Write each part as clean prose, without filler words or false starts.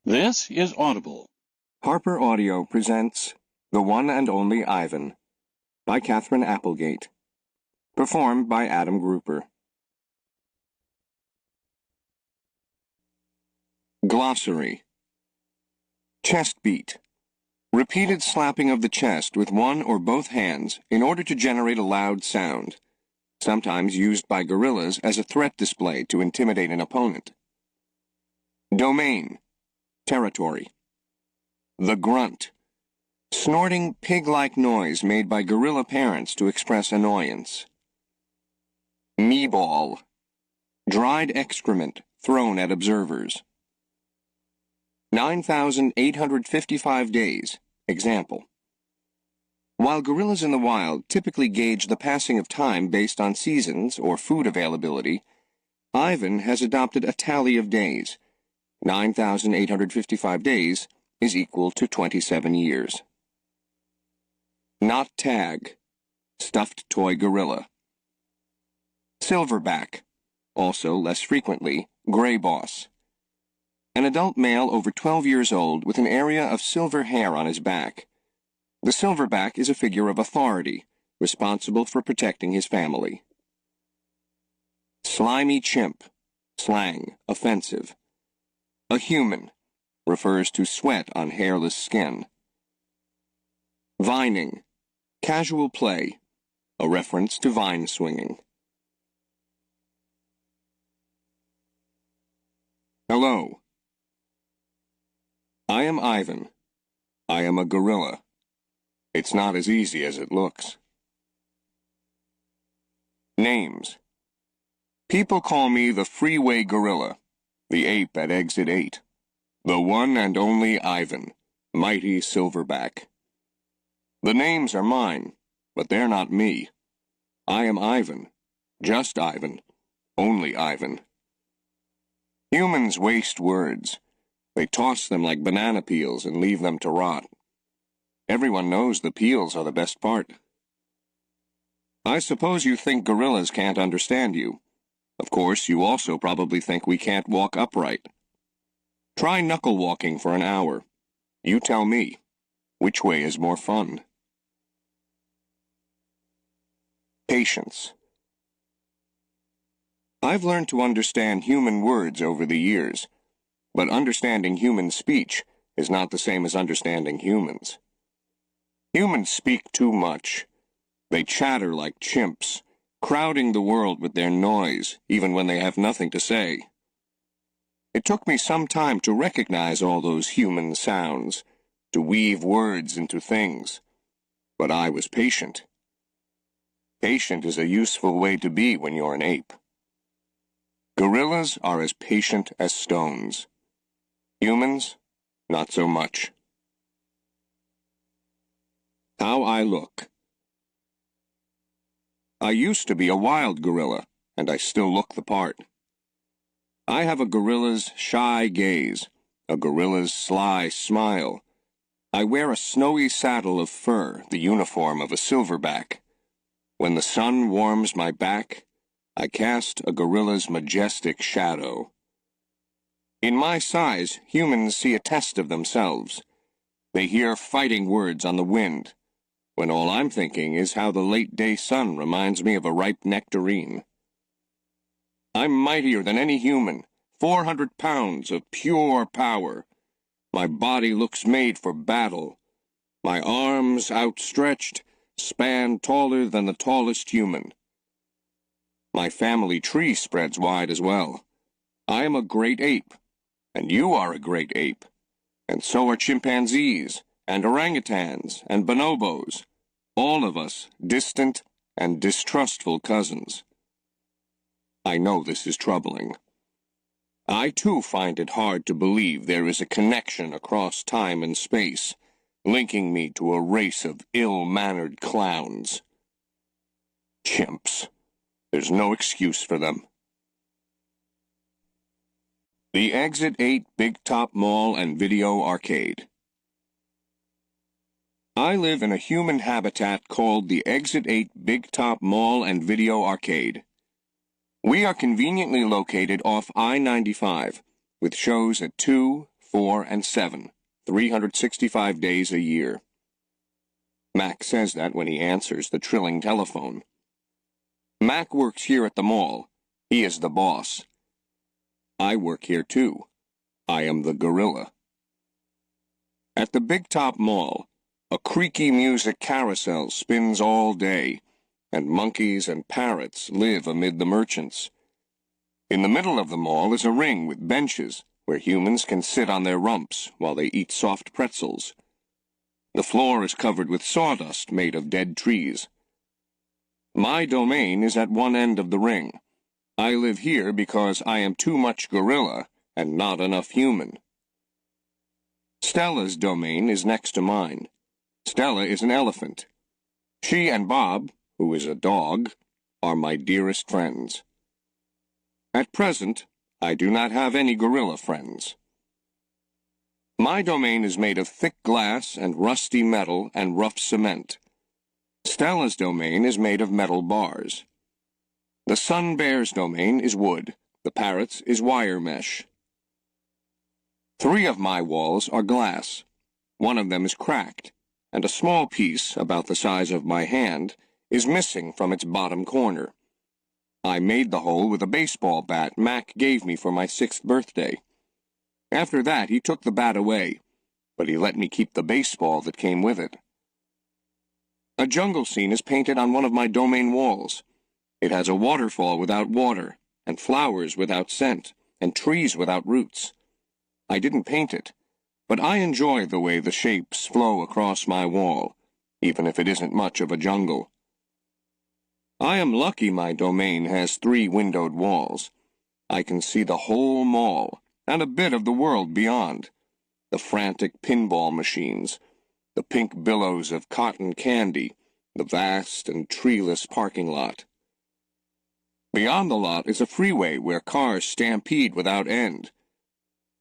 This is Audible. Harper Audio presents The One and Only Ivan by Katherine Applegate. Performed by Adam Grouper. Glossary. Chest beat. Repeated slapping of the chest with one or both hands in order to generate a loud sound, sometimes used by gorillas as a threat display to intimidate an opponent. Domain. Territory. The grunt. Snorting pig-like noise made by gorilla parents to express annoyance. Meeball. Dried excrement thrown at observers. 9,855 days. Example. While gorillas in the wild typically gauge the passing of time based on seasons or food availability, Ivan has adopted a tally of days. 9,855 days is equal to 27 years. Not tag. Stuffed toy gorilla. Silverback. Also, less frequently, gray boss. An adult male over 12 years old with an area of silver hair on his back. The silverback is a figure of authority, responsible for protecting his family. Slimy chimp. Slang, offensive. A human. Refers to sweat on hairless skin. Vining. Casual play. A reference to vine swinging. Hello. I am Ivan. I am a gorilla. It's not as easy as it looks. Names. People call me the freeway gorilla, the ape at exit 8, the one and only Ivan, mighty silverback. The names are mine, but they're not me. I am Ivan, just Ivan, only Ivan. Humans waste words. They toss them like banana peels and leave them to rot. Everyone knows the peels are the best part. I suppose you think gorillas can't understand you. Of course, you also probably think we can't walk upright. Try knuckle walking for an hour. You tell me, which way is more fun? Patience. I've learned to understand human words over the years, but understanding human speech is not the same as understanding humans. Humans speak too much. They chatter like chimps, crowding the world with their noise, even when they have nothing to say. It took me some time to recognize all those human sounds, to weave words into things. But I was patient. Patient is a useful way to be when you're an ape. Gorillas are as patient as stones. Humans, not so much. How I look. I used to be a wild gorilla, and I still look the part. I have a gorilla's shy gaze, a gorilla's sly smile. I wear a snowy saddle of fur, the uniform of a silverback. When the sun warms my back, I cast a gorilla's majestic shadow. In my size, humans see a test of themselves. They hear fighting words on the wind, when all I'm thinking is how the late-day sun reminds me of a ripe nectarine. I'm mightier than any human, 400 pounds of pure power. My body looks made for battle. My arms, outstretched, span taller than the tallest human. My family tree spreads wide as well. I am a great ape, and you are a great ape, and so are chimpanzees, and orangutans, and bonobos, all of us distant and distrustful cousins. I know this is troubling. I too find it hard to believe there is a connection across time and space, linking me to a race of ill-mannered clowns. Chimps. There's no excuse for them. The Exit 8 Big Top Mall and Video Arcade. I live in a human habitat called the Exit 8 Big Top Mall and Video Arcade. We are conveniently located off I-95, with shows at 2, 4, and 7, 365 days a year. Mac says that when he answers the trilling telephone. Mac works here at the mall. He is the boss. I work here too. I am the gorilla. At the Big Top Mall, a creaky music carousel spins all day, and monkeys and parrots live amid the merchants. In the middle of the mall is a ring with benches where humans can sit on their rumps while they eat soft pretzels. The floor is covered with sawdust made of dead trees. My domain is at one end of the ring. I live here because I am too much gorilla and not enough human. Stella's domain is next to mine. Stella is an elephant. She and Bob, who is a dog, are my dearest friends. At present, I do not have any gorilla friends. My domain is made of thick glass and rusty metal and rough cement. Stella's domain is made of metal bars. The sun bear's domain is wood. The parrot's is wire mesh. 3 of my walls are glass. One of them is cracked, and a small piece, about the size of my hand, is missing from its bottom corner. I made the hole with a baseball bat Mac gave me for my 6th birthday. After that, he took the bat away, but he let me keep the baseball that came with it. A jungle scene is painted on one of my domain walls. It has a waterfall without water, and flowers without scent, and trees without roots. I didn't paint it, but I enjoy the way the shapes flow across my wall, even if it isn't much of a jungle. I am lucky my domain has 3 windowed walls. I can see the whole mall, and a bit of the world beyond. The frantic pinball machines, the pink billows of cotton candy, the vast and treeless parking lot. Beyond the lot is a freeway where cars stampede without end.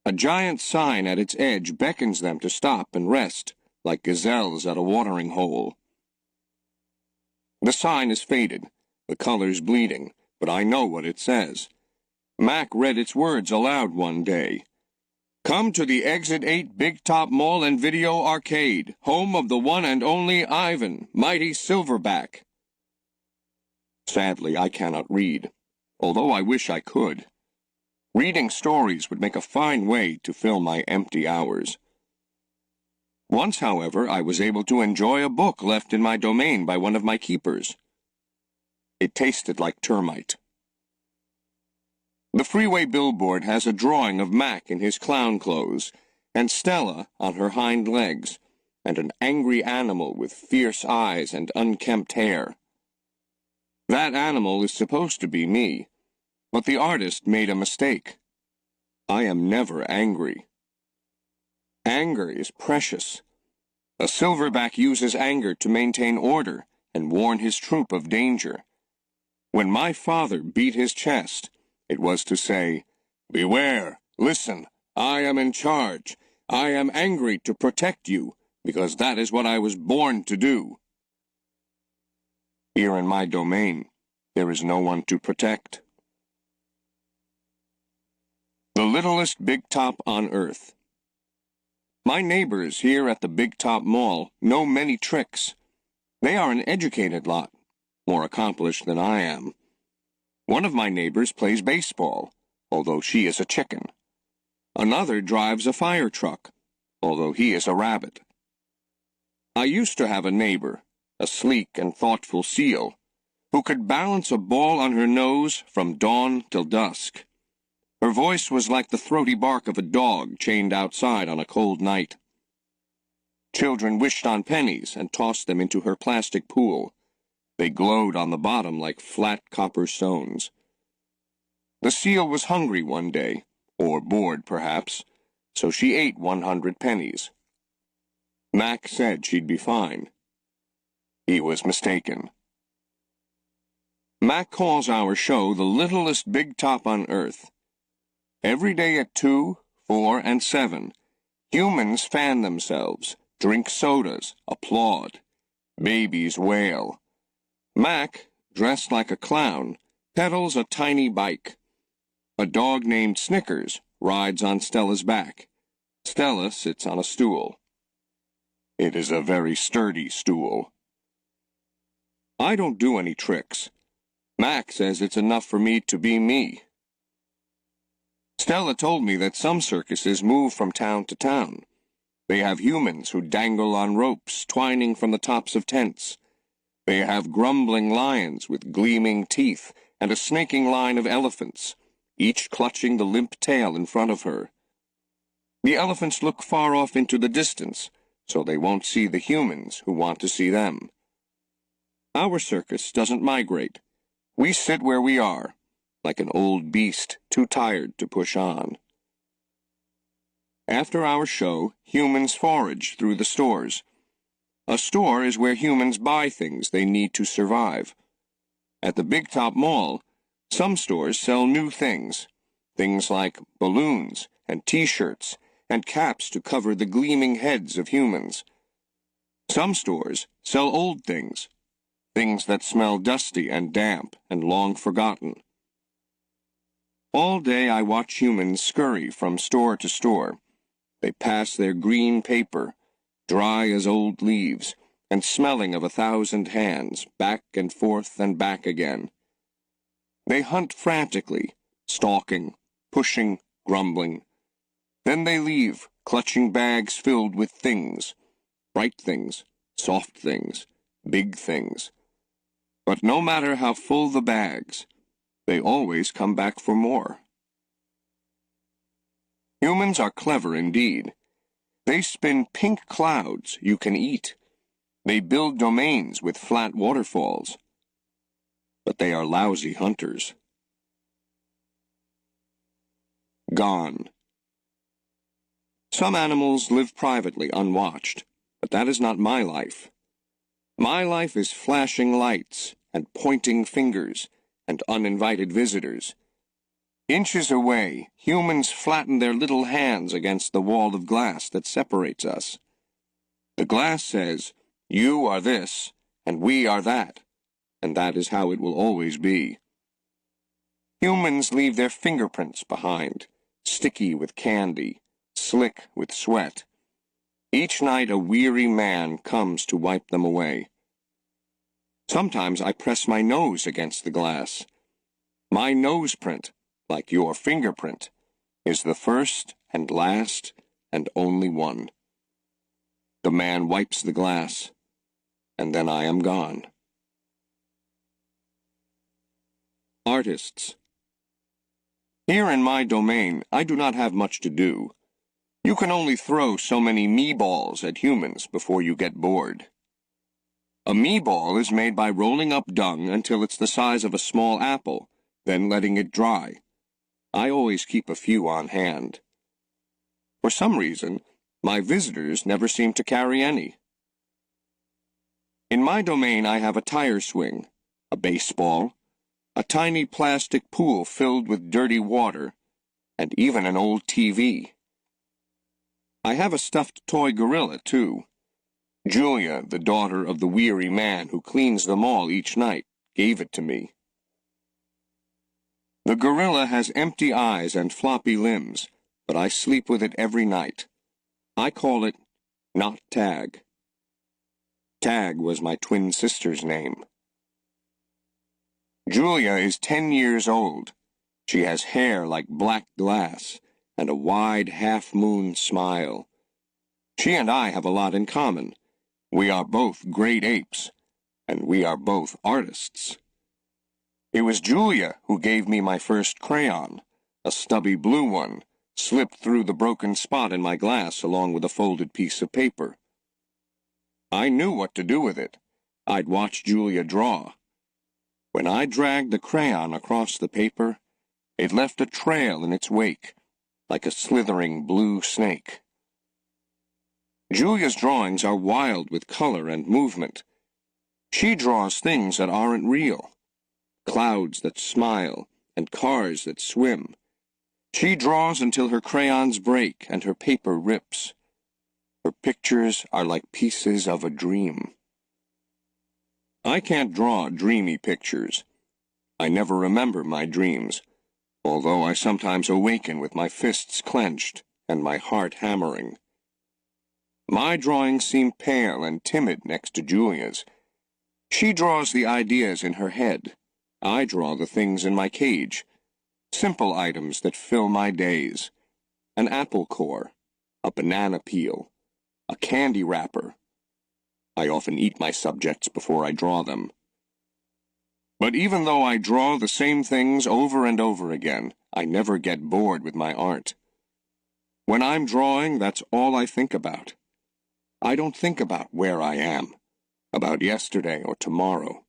A giant sign at its edge beckons them to stop and rest, like gazelles at a watering hole. The sign is faded, the colors bleeding, but I know what it says. Mac read its words aloud one day. Come to the Exit 8 Big Top Mall and Video Arcade, home of the one and only Ivan, mighty Silverback. Sadly, I cannot read, although I wish I could. Reading stories would make a fine way to fill my empty hours. Once, however, I was able to enjoy a book left in my domain by one of my keepers. It tasted like termite. The freeway billboard has a drawing of Mac in his clown clothes, and Stella on her hind legs, and an angry animal with fierce eyes and unkempt hair. That animal is supposed to be me, but the artist made a mistake. I am never angry. Anger is precious. A silverback uses anger to maintain order and warn his troop of danger. When my father beat his chest, it was to say, "Beware, listen, I am in charge. I am angry to protect you, because that is what I was born to do." Here in my domain, there is no one to protect. The littlest Big Top on earth. My neighbors here at the Big Top Mall know many tricks. They are an educated lot, more accomplished than I am. One of my neighbors plays baseball, although she is a chicken. Another drives a fire truck, although he is a rabbit. I used to have a neighbor, a sleek and thoughtful seal, who could balance a ball on her nose from dawn till dusk. Her voice was like the throaty bark of a dog chained outside on a cold night. Children wished on pennies and tossed them into her plastic pool. They glowed on the bottom like flat copper stones. The seal was hungry one day, or bored perhaps, so she ate 100 pennies. Mac said she'd be fine. He was mistaken. Mac calls our show the littlest Big Top on earth. Every day at 2, 4, and 7, humans fan themselves, drink sodas, applaud. Babies wail. Mac, dressed like a clown, pedals a tiny bike. A dog named Snickers rides on Stella's back. Stella sits on a stool. It is a very sturdy stool. I don't do any tricks. Mac says it's enough for me to be me. Stella told me that some circuses move from town to town. They have humans who dangle on ropes, twining from the tops of tents. They have grumbling lions with gleaming teeth and a snaking line of elephants, each clutching the limp tail in front of her. The elephants look far off into the distance, so they won't see the humans who want to see them. Our circus doesn't migrate. We sit where we are, like an old beast too tired to push on. After our show, humans forage through the stores. A store is where humans buy things they need to survive. At the Big Top Mall, some stores sell new things like balloons and T-shirts and caps to cover the gleaming heads of humans. Some stores sell old things that smell dusty and damp and long forgotten. All day I watch humans scurry from store to store. They pass their green paper, dry as old leaves, and smelling of 1,000 hands, back and forth and back again. They hunt frantically, stalking, pushing, grumbling. Then they leave, clutching bags filled with things, bright things, soft things, big things. But no matter how full the bags, they always come back for more. Humans are clever indeed. They spin pink clouds you can eat. They build domains with flat waterfalls. But they are lousy hunters. Gone. Some animals live privately unwatched, but that is not my life. My life is flashing lights and pointing fingers and uninvited visitors. Inches away, humans flatten their little hands against the wall of glass that separates us. The glass says, "You are this, and we are that," and that is how it will always be. Humans leave their fingerprints behind, sticky with candy, slick with sweat. Each night a weary man comes to wipe them away. Sometimes I press my nose against the glass. My nose print, like your fingerprint, is the first and last and only one. The man wipes the glass, and then I am gone. Artists. Here in my domain, I do not have much to do. You can only throw so many me-balls at humans before you get bored. A me-ball is made by rolling up dung until it's the size of a small apple, then letting it dry. I always keep a few on hand. For some reason, my visitors never seem to carry any. In my domain I have a tire swing, a baseball, a tiny plastic pool filled with dirty water, and even an old TV. I have a stuffed toy gorilla, too. Julia, the daughter of the weary man who cleans the mall each night, gave it to me. The gorilla has empty eyes and floppy limbs, but I sleep with it every night. I call it Not Tag. Tag was my twin sister's name. Julia is 10 years old. She has hair like black glass and a wide half-moon smile. She and I have a lot in common. We are both great apes, and we are both artists. It was Julia who gave me my first crayon, a stubby blue one, slipped through the broken spot in my glass along with a folded piece of paper. I knew what to do with it. I'd watch Julia draw. When I dragged the crayon across the paper, it left a trail in its wake, like a slithering blue snake. Julia's drawings are wild with color and movement. She draws things that aren't real. Clouds that smile, and cars that swim. She draws until her crayons break and her paper rips. Her pictures are like pieces of a dream. I can't draw dreamy pictures. I never remember my dreams, although I sometimes awaken with my fists clenched and my heart hammering. My drawings seem pale and timid next to Julia's. She draws the ideas in her head. I draw the things in my cage. Simple items that fill my days. An apple core, a banana peel, a candy wrapper. I often eat my subjects before I draw them. But even though I draw the same things over and over again, I never get bored with my art. When I'm drawing, that's all I think about. I don't think about where I am, about yesterday or tomorrow.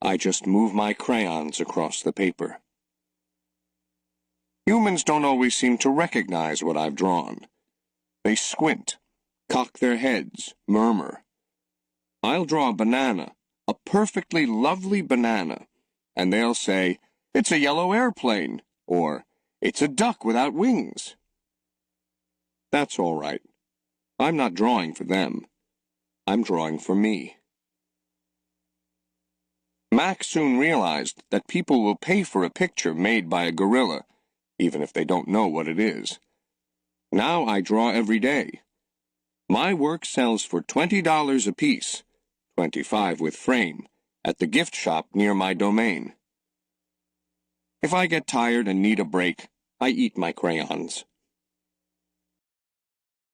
I just move my crayons across the paper. Humans don't always seem to recognize what I've drawn. They squint, cock their heads, murmur. I'll draw a banana, a perfectly lovely banana, and they'll say, "It's a yellow airplane," or "It's a duck without wings." That's all right. I'm not drawing for them. I'm drawing for me. Max soon realized that people will pay for a picture made by a gorilla, even if they don't know what it is. Now I draw every day. My work sells for $20 apiece, $25 with frame, at the gift shop near my domain. If I get tired and need a break, I eat my crayons.